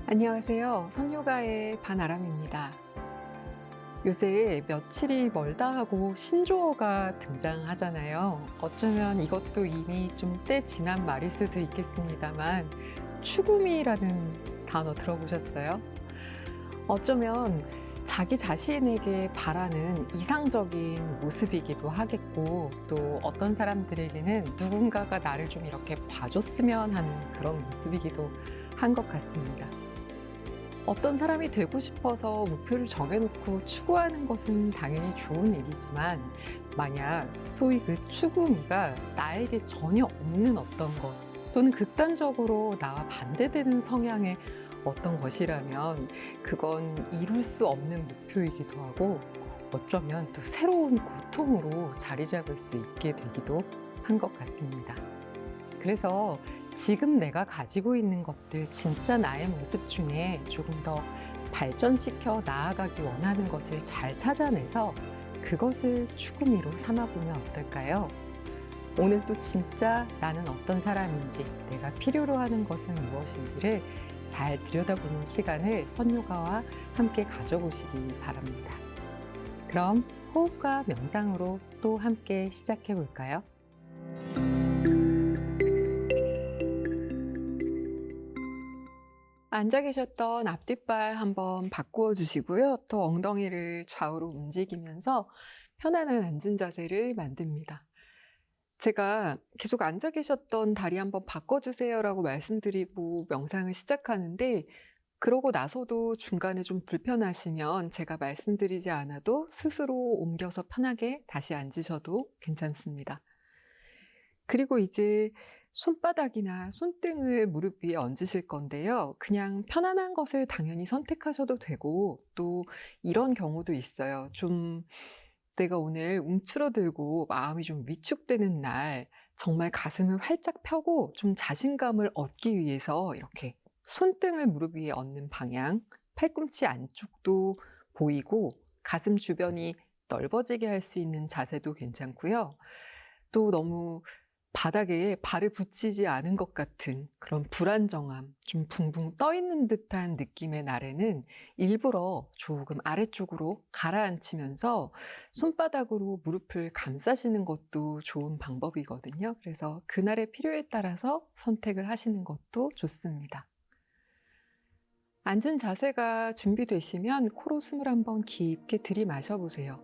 안녕하세요. 선요가의 반아람입니다. 요새 며칠이 멀다 하고 신조어가 등장하잖아요. 어쩌면 이것도 이미 좀 때 지난 말일 수도 있겠습니다만, 추구미라는 단어 들어보셨어요? 어쩌면 자기 자신에게 바라는 이상적인 모습이기도 하겠고, 또 어떤 사람들에게는 누군가가 나를 좀 이렇게 봐줬으면 하는 그런 모습이기도 한 것 같습니다. 어떤 사람이 되고 싶어서 목표를 정해놓고 추구하는 것은 당연히 좋은 일이지만, 만약 소위 그 추구미가 나에게 전혀 없는 어떤 것, 또는 극단적으로 나와 반대되는 성향의 어떤 것이라면 그건 이룰 수 없는 목표이기도 하고, 어쩌면 또 새로운 고통으로 자리 잡을 수 있게 되기도 한 것 같습니다. 그래서 지금 내가 가지고 있는 것들, 진짜 나의 모습 중에 조금 더 발전시켜 나아가기 원하는 것을 잘 찾아내서 그것을 추구미로 삼아보면 어떨까요? 오늘 또 진짜 나는 어떤 사람인지, 내가 필요로 하는 것은 무엇인지를 잘 들여다보는 시간을 선요가와 함께 가져보시기 바랍니다. 그럼 호흡과 명상으로 또 함께 시작해 볼까요? 앉아 계셨던 앞뒷발 한번 바꾸어 주시고요. 또 엉덩이를 좌우로 움직이면서 편안한 앉은 자세를 만듭니다. 제가 계속 앉아 계셨던 다리 한번 바꿔주세요라고 말씀드리고 명상을 시작하는데, 그러고 나서도 중간에 좀 불편하시면 제가 말씀드리지 않아도 스스로 옮겨서 편하게 다시 앉으셔도 괜찮습니다. 그리고 이제 손바닥이나 손등을 무릎 위에 얹으실 건데요. 그냥 편안한 것을 당연히 선택하셔도 되고, 또 이런 경우도 있어요. 좀 내가 오늘 움츠러들고 마음이 좀 위축되는 날, 정말 가슴을 활짝 펴고 좀 자신감을 얻기 위해서 이렇게 손등을 무릎 위에 얹는 방향, 팔꿈치 안쪽도 보이고 가슴 주변이 넓어지게 할 수 있는 자세도 괜찮고요. 또 너무 바닥에 발을 붙이지 않은 것 같은 그런 불안정함, 좀 붕붕 떠 있는 듯한 느낌의 날에는 일부러 조금 아래쪽으로 가라앉히면서 손바닥으로 무릎을 감싸시는 것도 좋은 방법이거든요. 그래서 그날의 필요에 따라서 선택을 하시는 것도 좋습니다. 앉은 자세가 준비되시면 코로 숨을 한번 깊게 들이마셔 보세요.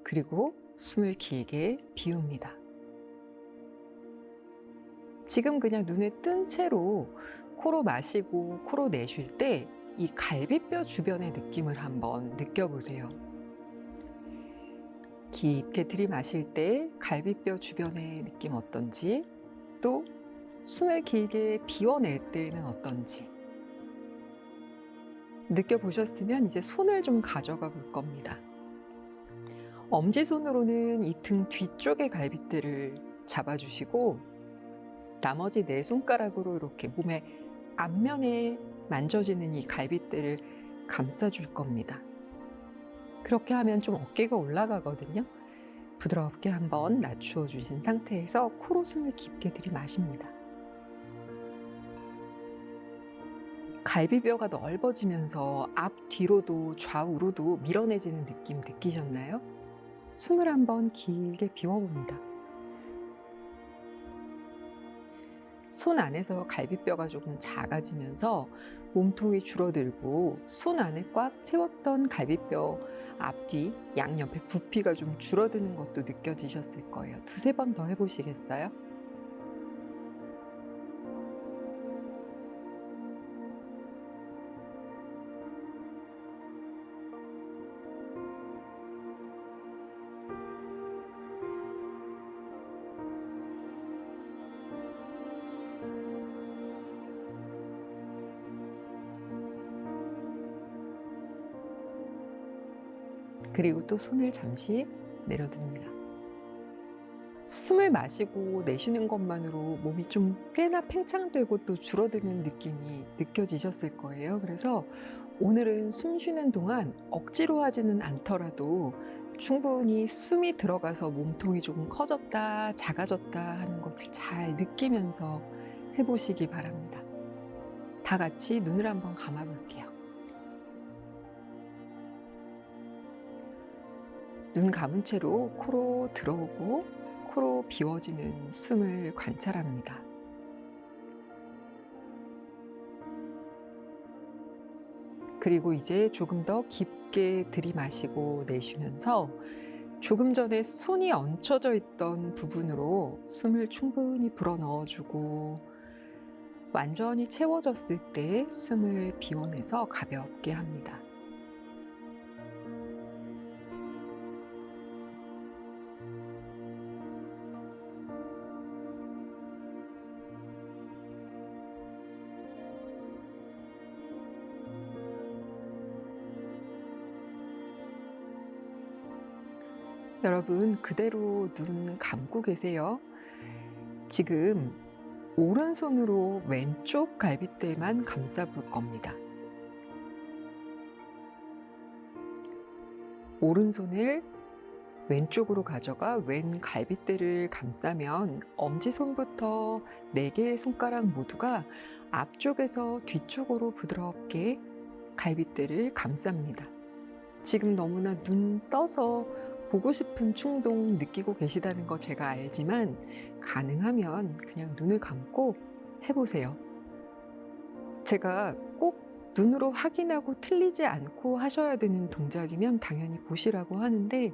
그리고 숨을 길게 비웁니다. 지금 그냥 눈을 뜬 채로 코로 마시고 코로 내쉴 때 이 갈비뼈 주변의 느낌을 한번 느껴보세요. 깊게 들이마실 때 갈비뼈 주변의 느낌 어떤지, 또 숨을 길게 비워낼 때는 어떤지 느껴보셨으면 이제 손을 좀 가져가 볼 겁니다. 엄지손으로는 이 등 뒤쪽의 갈비뼈를 잡아주시고, 나머지 네 손가락으로 이렇게 몸의 앞면에 만져지는 이 갈비뼈를 감싸줄 겁니다. 그렇게 하면 좀 어깨가 올라가거든요. 부드럽게 한번 낮추어 주신 상태에서 코로 숨을 깊게 들이마십니다. 갈비뼈가 넓어지면서 앞뒤로도 좌우로도 밀어내지는 느낌 느끼셨나요? 숨을 한번 길게 비워봅니다. 손 안에서 갈비뼈가 조금 작아지면서 몸통이 줄어들고, 손 안에 꽉 채웠던 갈비뼈 앞뒤 양옆에 부피가 좀 줄어드는 것도 느껴지셨을 거예요. 두세 번 더 해보시겠어요? 그리고 또 손을 잠시 내려둡니다. 숨을 마시고 내쉬는 것만으로 몸이 좀 꽤나 팽창되고 또 줄어드는 느낌이 느껴지셨을 거예요. 그래서 오늘은 숨 쉬는 동안 억지로 하지는 않더라도 충분히 숨이 들어가서 몸통이 조금 커졌다, 작아졌다 하는 것을 잘 느끼면서 해보시기 바랍니다. 다 같이 눈을 한번 감아 볼게요. 눈 감은 채로 코로 들어오고 코로 비워지는 숨을 관찰합니다. 그리고 이제 조금 더 깊게 들이마시고 내쉬면서 조금 전에 손이 얹혀져 있던 부분으로 숨을 충분히 불어 넣어주고 완전히 채워졌을 때 숨을 비워내서 가볍게 합니다. 여러분, 그대로 눈 감고 계세요. 지금 오른손으로 왼쪽 갈비뼈만 감싸 볼 겁니다. 오른손을 왼쪽으로 가져가 왼 갈비뼈를 감싸면 엄지손부터 4개의 손가락 모두가 앞쪽에서 뒤쪽으로 부드럽게 갈비뼈를 감쌉니다. 지금 너무나 눈 떠서 보고 싶은 충동 느끼고 계시다는 거 제가 알지만 가능하면 그냥 눈을 감고 해보세요. 제가 꼭 눈으로 확인하고 틀리지 않고 하셔야 되는 동작이면 당연히 보시라고 하는데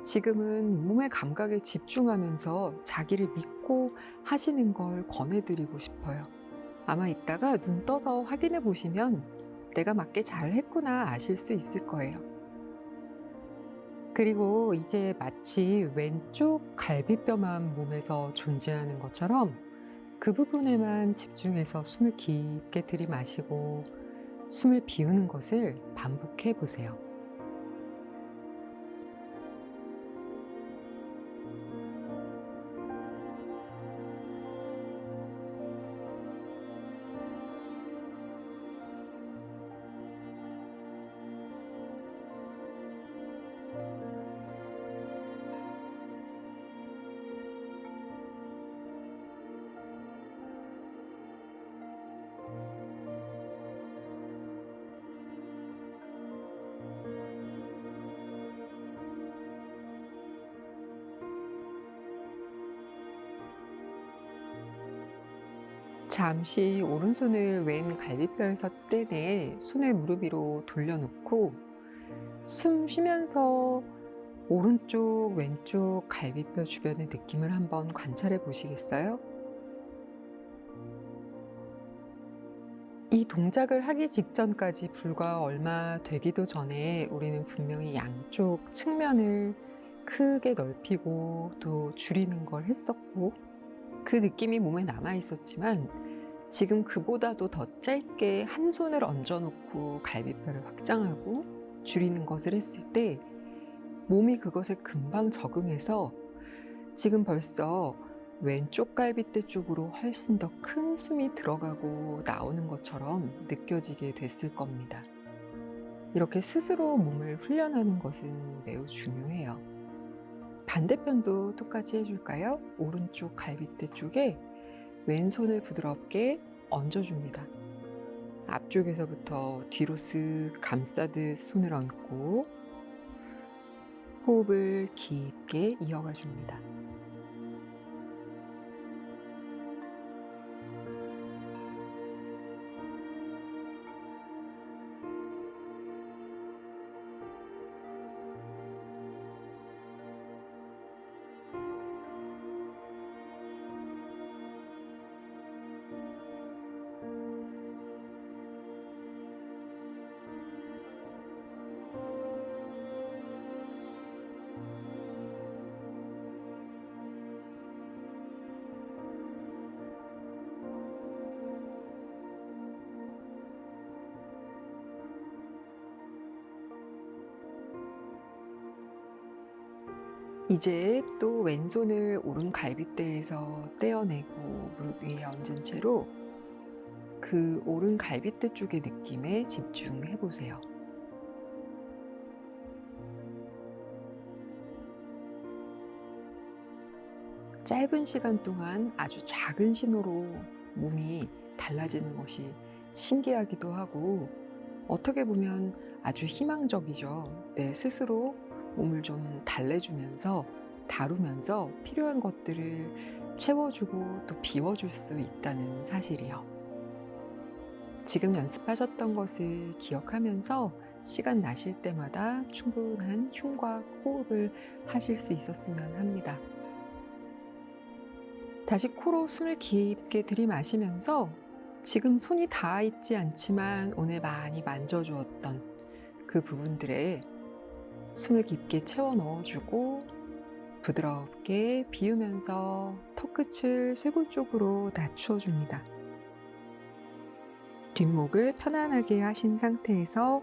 지금은 몸의 감각에 집중하면서 자기를 믿고 하시는 걸 권해드리고 싶어요. 아마 이따가 눈 떠서 확인해 보시면 내가 맞게 잘 했구나 아실 수 있을 거예요. 그리고 이제 마치 왼쪽 갈비뼈만 몸에서 존재하는 것처럼 그 부분에만 집중해서 숨을 깊게 들이마시고 숨을 비우는 것을 반복해 보세요. 잠시 오른손을 왼 갈비뼈에서 떼내 손을 무릎 위로 돌려놓고 숨 쉬면서 오른쪽, 왼쪽 갈비뼈 주변의 느낌을 한번 관찰해 보시겠어요? 이 동작을 하기 직전까지 불과 얼마 되기도 전에 우리는 분명히 양쪽 측면을 크게 넓히고 또 줄이는 걸 했었고 그 느낌이 몸에 남아 있었지만 지금 그보다도 더 짧게 한 손을 얹어놓고 갈비뼈를 확장하고 줄이는 것을 했을 때 몸이 그것에 금방 적응해서 지금 벌써 왼쪽 갈비뼈 쪽으로 훨씬 더 큰 숨이 들어가고 나오는 것처럼 느껴지게 됐을 겁니다. 이렇게 스스로 몸을 훈련하는 것은 매우 중요해요. 반대편도 똑같이 해줄까요? 오른쪽 갈비뼈 쪽에 왼손을 부드럽게 얹어줍니다. 앞쪽에서부터 뒤로 쓱 감싸듯 손을 얹고 호흡을 깊게 이어가 줍니다. 이제 또 왼손을 오른 갈비뼈에서 떼어내고 무릎 위에 얹은 채로 그 오른 갈비뼈 쪽의 느낌에 집중해 보세요. 짧은 시간 동안 아주 작은 신호로 몸이 달라지는 것이 신기하기도 하고 어떻게 보면 아주 희망적이죠. 내 스스로 몸을 좀 달래주면서 다루면서 필요한 것들을 채워주고 또 비워줄 수 있다는 사실이요. 지금 연습하셨던 것을 기억하면서 시간 나실 때마다 충분한 흉과 호흡을 하실 수 있었으면 합니다. 다시 코로 숨을 깊게 들이마시면서 지금 손이 닿아 있지 않지만 오늘 많이 만져주었던 그 부분들에 숨을 깊게 채워 넣어주고 부드럽게 비우면서 턱끝을 쇄골 쪽으로 낮추어줍니다. 뒷목을 편안하게 하신 상태에서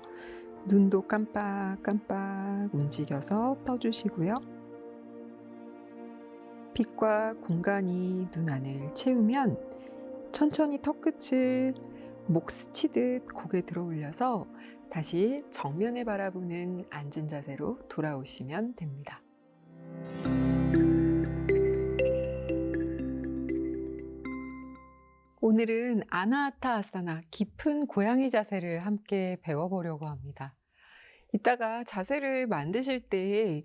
눈도 깜빡깜빡 움직여서 떠주시고요. 빛과 공간이 눈 안을 채우면 천천히 턱끝을 목 스치듯 고개 들어 올려서 다시 정면을 바라보는 앉은 자세로 돌아오시면 됩니다. 오늘은 아나하타 아사나, 깊은 고양이 자세를 함께 배워보려고 합니다. 이따가 자세를 만드실 때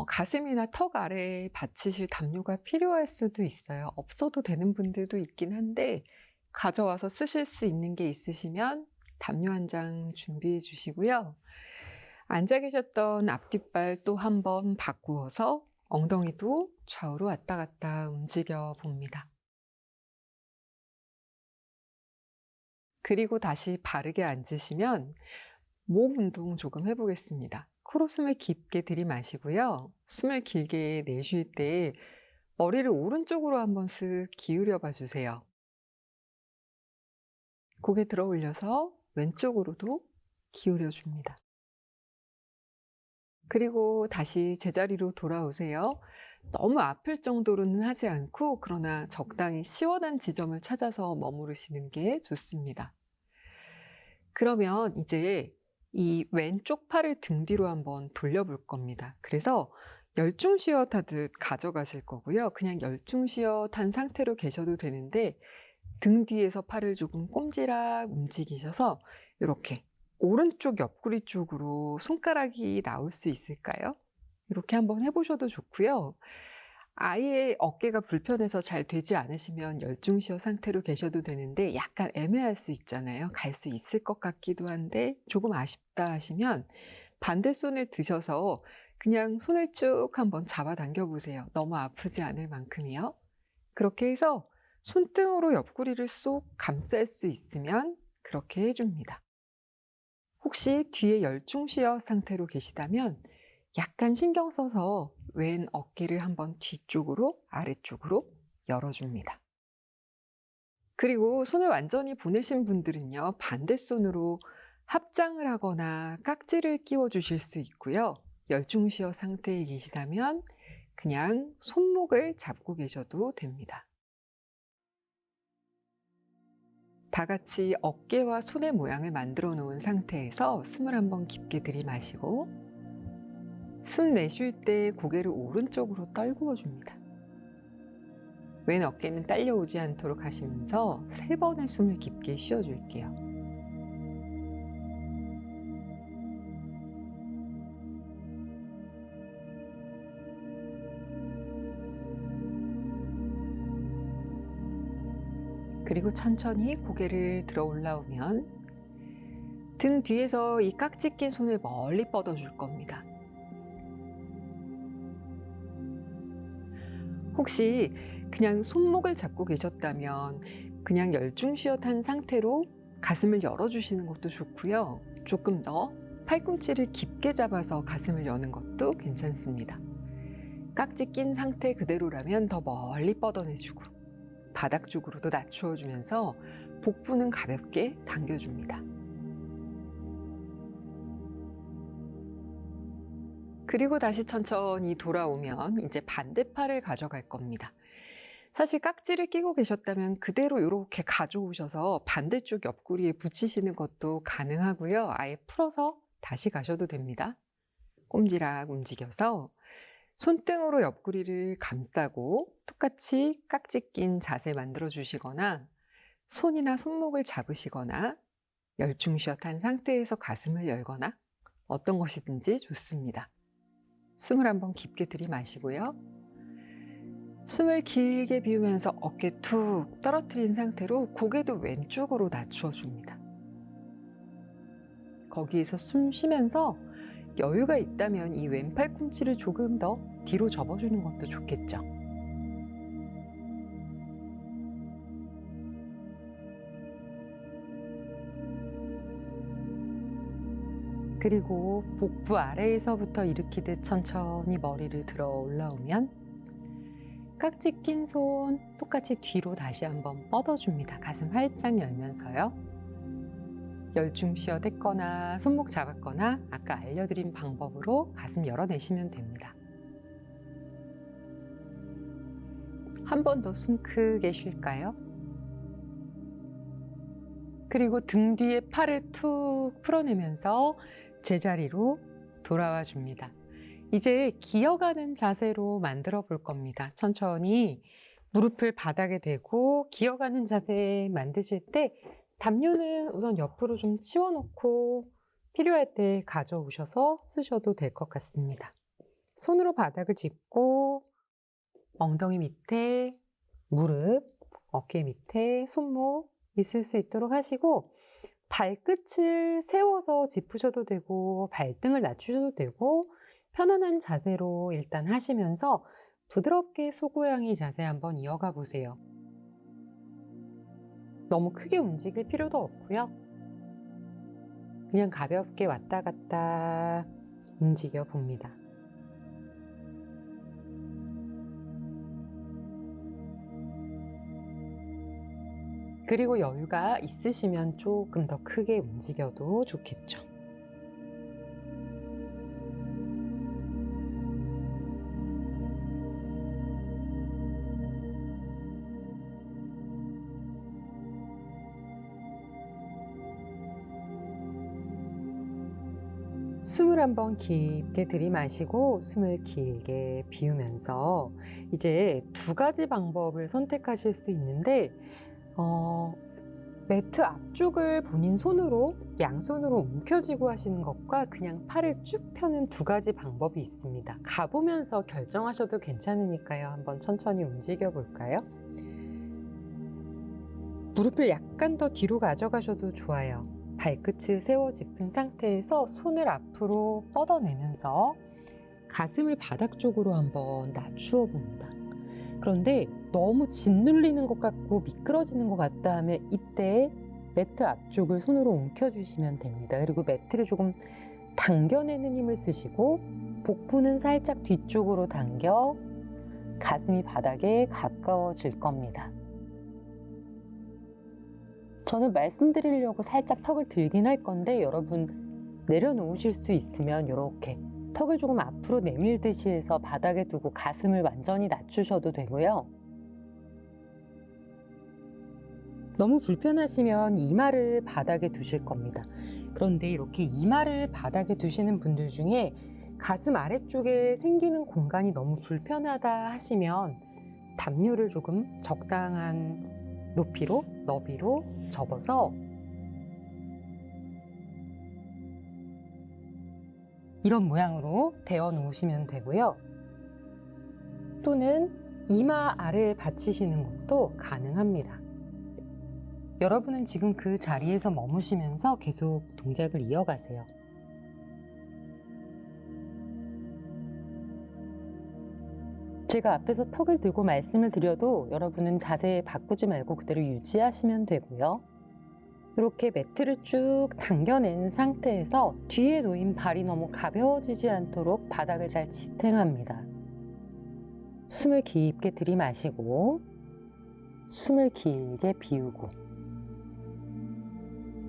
가슴이나 턱 아래에 받치실 담요가 필요할 수도 있어요. 없어도 되는 분들도 있긴 한데 가져와서 쓰실 수 있는 게 있으시면 담요 한 장 준비해 주시고요. 앉아 계셨던 앞뒷발 또 한번 바꾸어서 엉덩이도 좌우로 왔다 갔다 움직여 봅니다. 그리고 다시 바르게 앉으시면 목 운동 조금 해보겠습니다. 코로 숨을 깊게 들이마시고요. 숨을 길게 내쉴 때 머리를 오른쪽으로 한번 쓱 기울여 봐 주세요. 고개 들어 올려서 왼쪽으로도 기울여 줍니다. 그리고 다시 제자리로 돌아오세요. 너무 아플 정도로는 하지 않고 그러나 적당히 시원한 지점을 찾아서 머무르시는 게 좋습니다. 그러면 이제 이 왼쪽 팔을 등 뒤로 한번 돌려볼 겁니다. 그래서 열중시엇 하듯 가져가실 거고요. 그냥 열중시엇 한 상태로 계셔도 되는데 등 뒤에서 팔을 조금 꼼지락 움직이셔서 이렇게 오른쪽 옆구리 쪽으로 손가락이 나올 수 있을까요? 이렇게 한번 해보셔도 좋고요. 아예 어깨가 불편해서 잘 되지 않으시면 열중시어 상태로 계셔도 되는데 약간 애매할 수 있잖아요. 갈 수 있을 것 같기도 한데 조금 아쉽다 하시면 반대 손을 드셔서 그냥 손을 쭉 한번 잡아당겨 보세요. 너무 아프지 않을 만큼이요. 그렇게 해서 손등으로 옆구리를 쏙 감쌀 수 있으면 그렇게 해줍니다. 혹시 뒤에 열중시어 상태로 계시다면 약간 신경 써서 왼 어깨를 한번 뒤쪽으로 아래쪽으로 열어줍니다. 그리고 손을 완전히 보내신 분들은요, 반대손으로 합장을 하거나 깍지를 끼워 주실 수 있고요. 열중시어 상태에 계시다면 그냥 손목을 잡고 계셔도 됩니다. 다 같이 어깨와 손의 모양을 만들어 놓은 상태에서 숨을 한번 깊게 들이마시고 숨 내쉴 때 고개를 오른쪽으로 떨구어 줍니다. 왼 어깨는 딸려오지 않도록 하시면서 3번의 숨을 깊게 쉬어줄게요. 그리고 천천히 고개를 들어 올라오면 등 뒤에서 이 깍지 낀 손을 멀리 뻗어줄 겁니다. 혹시 그냥 손목을 잡고 계셨다면 그냥 열중시엇 한 상태로 가슴을 열어주시는 것도 좋고요. 조금 더 팔꿈치를 깊게 잡아서 가슴을 여는 것도 괜찮습니다. 깍지 낀 상태 그대로라면 더 멀리 뻗어내주고 바닥 쪽으로도 낮추어주면서 복부는 가볍게 당겨줍니다. 그리고 다시 천천히 돌아오면 이제 반대팔을 가져갈 겁니다. 사실 깍지를 끼고 계셨다면 그대로 이렇게 가져오셔서 반대쪽 옆구리에 붙이시는 것도 가능하고요. 아예 풀어서 다시 가셔도 됩니다. 꼼지락 움직여서 손등으로 옆구리를 감싸고 똑같이 깍지 낀 자세 만들어 주시거나 손이나 손목을 잡으시거나 열중 쉬어탄 상태에서 가슴을 열거나 어떤 것이든지 좋습니다. 숨을 한번 깊게 들이마시고요. 숨을 길게 비우면서 어깨 툭 떨어뜨린 상태로 고개도 왼쪽으로 낮추어줍니다. 거기에서 숨 쉬면서 여유가 있다면 이 왼팔 꿈치를 조금 더 뒤로 접어주는 것도 좋겠죠. 그리고 복부 아래에서부터 일으키듯 천천히 머리를 들어 올라오면 깍지 낀 손 똑같이 뒤로 다시 한번 뻗어줍니다. 가슴 활짝 열면서요. 열중 쉬어댔거나 손목 잡았거나 아까 알려드린 방법으로 가슴 열어내시면 됩니다. 한 번 더 숨 크게 쉴까요? 그리고 등 뒤에 팔을 툭 풀어내면서 제자리로 돌아와 줍니다. 이제 기어가는 자세로 만들어 볼 겁니다. 천천히 무릎을 바닥에 대고 기어가는 자세 만드실 때 담요는 우선 옆으로 좀 치워놓고 필요할 때 가져오셔서 쓰셔도 될 것 같습니다. 손으로 바닥을 짚고 엉덩이 밑에 무릎, 어깨 밑에 손목 있을 수 있도록 하시고 발끝을 세워서 짚으셔도 되고 발등을 낮추셔도 되고 편안한 자세로 일단 하시면서 부드럽게 소고양이 자세 한번 이어가 보세요. 너무 크게 움직일 필요도 없고요. 그냥 가볍게 왔다 갔다 움직여 봅니다. 그리고 여유가 있으시면 조금 더 크게 움직여도 좋겠죠. 숨을 한번 깊게 들이마시고 숨을 길게 비우면서 이제 두 가지 방법을 선택하실 수 있는데 매트 앞쪽을 본인 손으로 양손으로 움켜쥐고 하시는 것과 그냥 팔을 쭉 펴는 두 가지 방법이 있습니다. 가보면서 결정하셔도 괜찮으니까요. 한번 천천히 움직여 볼까요? 무릎을 약간 더 뒤로 가져가셔도 좋아요. 발끝을 세워 짚은 상태에서 손을 앞으로 뻗어내면서 가슴을 바닥 쪽으로 한번 낮추어 봅니다. 그런데 너무 짓눌리는 것 같고 미끄러지는 것 같다 하면 이때 매트 앞쪽을 손으로 움켜주시면 됩니다. 그리고 매트를 조금 당겨내는 힘을 쓰시고 복부는 살짝 뒤쪽으로 당겨 가슴이 바닥에 가까워질 겁니다. 저는 말씀드리려고 살짝 턱을 들긴 할 건데 여러분 내려놓으실 수 있으면 이렇게 턱을 조금 앞으로 내밀듯이 해서 바닥에 두고 가슴을 완전히 낮추셔도 되고요. 너무 불편하시면 이마를 바닥에 두실 겁니다. 그런데 이렇게 이마를 바닥에 두시는 분들 중에 가슴 아래쪽에 생기는 공간이 너무 불편하다 하시면 담요를 조금 적당한 높이로, 너비로 접어서 이런 모양으로 대어 놓으시면 되고요. 또는 이마 아래에 받치시는 것도 가능합니다. 여러분은 지금 그 자리에서 머무시면서 계속 동작을 이어가세요. 제가 앞에서 턱을 들고 말씀을 드려도 여러분은 자세 바꾸지 말고 그대로 유지하시면 되고요. 이렇게 매트를 쭉 당겨낸 상태에서 뒤에 놓인 발이 너무 가벼워지지 않도록 바닥을 잘 지탱합니다. 숨을 깊게 들이마시고 숨을 길게 비우고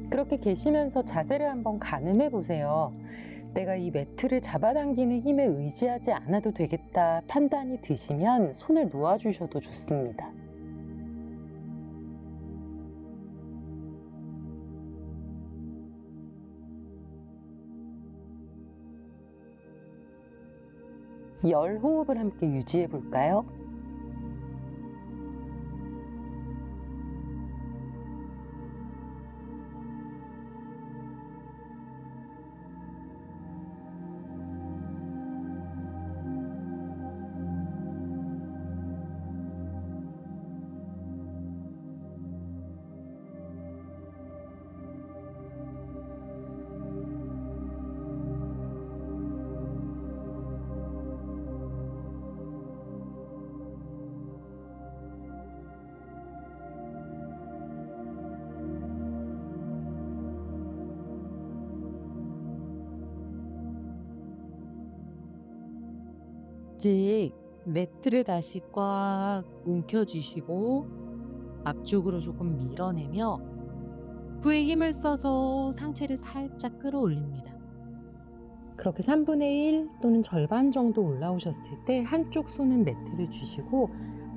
그렇게 계시면서 자세를 한번 가늠해 보세요. 내가 이 매트를 잡아당기는 힘에 의지하지 않아도 되겠다 판단이 드시면 손을 놓아주셔도 좋습니다. 열 호흡을 함께 유지해 볼까요? 즉, 매트를 다시 꽉 움켜쥐시고 앞쪽으로 조금 밀어내며 부에 힘을 써서 상체를 살짝 끌어올립니다. 그렇게 3분의 1 또는 절반 정도 올라오셨을 때 한쪽 손은 매트를 주시고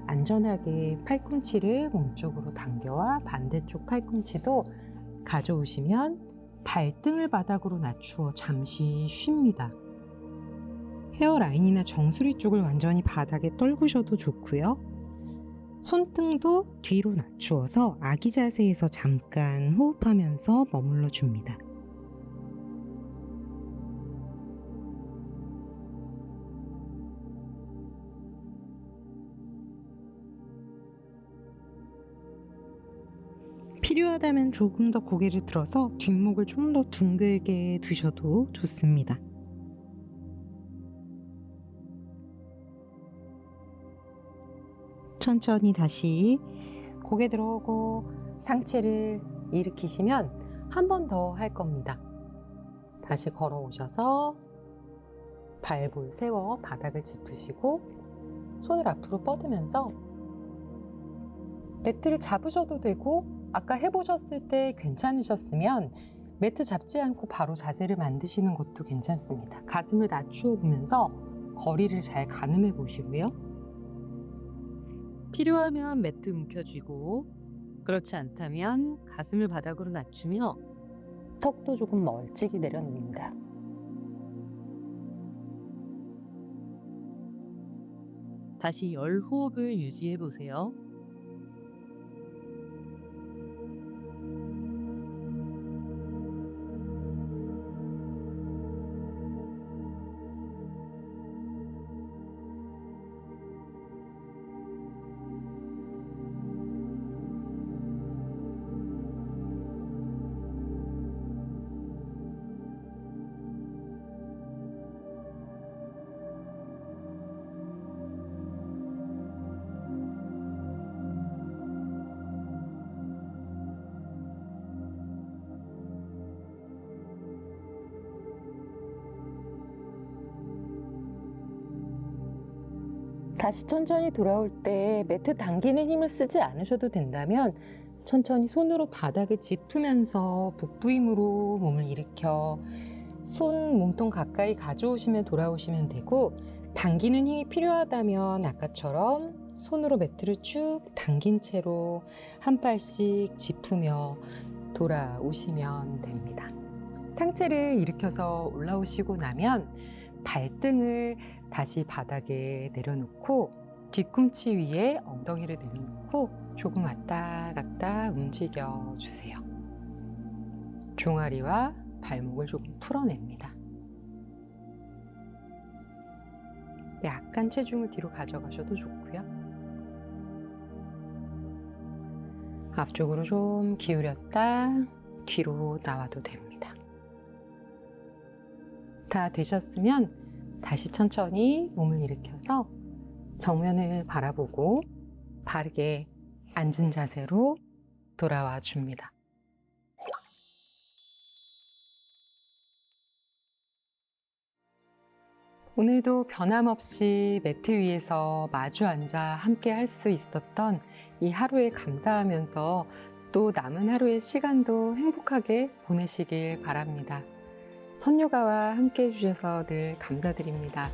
안전하게 팔꿈치를 몸쪽으로 당겨와 반대쪽 팔꿈치도 가져오시면 발등을 바닥으로 낮추어 잠시 쉽니다. 헤어라인이나 정수리 쪽을 완전히 바닥에 떨구셔도 좋고요. 손등도 뒤로 낮추어서 아기 자세에서 잠깐 호흡하면서 머물러 줍니다. 필요하다면 조금 더 고개를 들어서 뒷목을 좀 더 둥글게 두셔도 좋습니다. 천천히 다시 고개 들어오고 상체를 일으키시면 한 번 더 할 겁니다. 다시 걸어오셔서 발볼 세워 바닥을 짚으시고 손을 앞으로 뻗으면서 매트를 잡으셔도 되고 아까 해보셨을 때 괜찮으셨으면 매트 잡지 않고 바로 자세를 만드시는 것도 괜찮습니다. 가슴을 낮추어 보면서 거리를 잘 가늠해 보시고요. 필요하면 매트 움켜쥐고 그렇지 않다면 가슴을 바닥으로 낮추며 턱도 조금 멀찍이 내려놓습니다. 다시 열호흡을 유지해 보세요. 다시 천천히 돌아올 때 매트 당기는 힘을 쓰지 않으셔도 된다면 천천히 손으로 바닥을 짚으면서 복부 힘으로 몸을 일으켜 손 몸통 가까이 가져오시면 돌아오시면 되고, 당기는 힘이 필요하다면 아까처럼 손으로 매트를 쭉 당긴 채로 한 발씩 짚으며 돌아오시면 됩니다. 상체를 일으켜서 올라오시고 나면 발등을 다시 바닥에 내려놓고 뒤꿈치 위에 엉덩이를 내려놓고 조금 왔다 갔다 움직여 주세요. 종아리와 발목을 조금 풀어냅니다. 약간 체중을 뒤로 가져가셔도 좋고요. 앞쪽으로 좀 기울였다 뒤로 나와도 됩니다. 다 되셨으면 다시 천천히 몸을 일으켜서 정면을 바라보고 바르게 앉은 자세로 돌아와 줍니다. 오늘도 변함없이 매트 위에서 마주 앉아 함께 할 수 있었던 이 하루에 감사하면서 또 남은 하루의 시간도 행복하게 보내시길 바랍니다. 선요가와 함께 해주셔서 늘 감사드립니다.